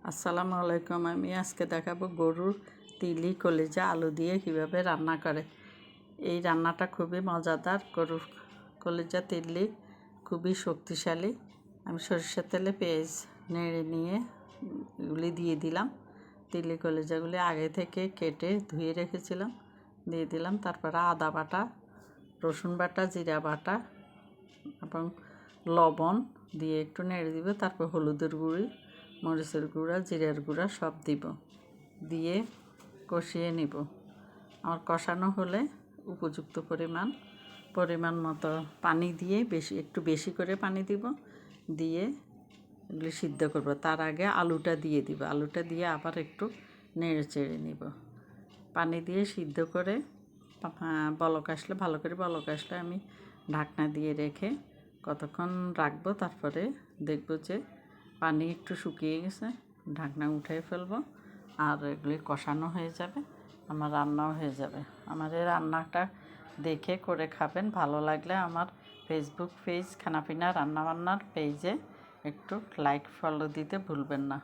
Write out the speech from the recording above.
আসসালামু আলাইকুম। আমি আজকে দেখাবো গরুর তিলি কলিজা আলু দিয়ে কিভাবে রান্না করে। এই রান্নাটা খুবই মজাদার। গরুর কলিজা তিলি খুবই শক্তিশালী। আমি সরিষার তেলে পেঁয়াজ নেড়ে নিয়ে এগুলি দিয়ে দিলাম। তিলি কলিজাগুলি আগে থেকে কেটে ধুয়ে রেখেছিলাম, দিয়ে দিলাম। তারপরে আদা বাটা, রসুন বাটা, জিরা বাটা এবং লবণ দিয়ে একটু নেড়ে দিব। তারপর হলুদের গুঁড়ি, মরিচের গুঁড়া, জিরার গুঁড়া সব দিব, দিয়ে কষিয়ে নিব। আমার কষানো হলে উপযুক্ত পরিমাণ মতো পানি দিয়ে একটু বেশি করে পানি দিব, দিয়ে এগুলি সিদ্ধ করব। তার আগে আলুটা দিয়ে দিব, আলুটা দিয়ে আবার একটু নেড়ে চেড়ে নিব। পানি দিয়ে সিদ্ধ করে বলক আসলে, ভালো করে বলক আসলে আমি ঢাকনা দিয়ে রেখে কতক্ষণ রাখবো। তারপরে দেখব যে পানি একটু শুকিয়ে গেছে, ঢাকনা উঠিয়ে ফেলবো। আর এগুলি কষানো হয়ে যাবে, আমার রান্নাও হয়ে যাবে। আমার এই রান্নাটা দেখে করে খাবেন। ভালো লাগলে আমার ফেসবুক পেজ খানাপিনা রান্নাবান্নার পেজে একটু লাইক ফলো দিতে ভুলবেন না।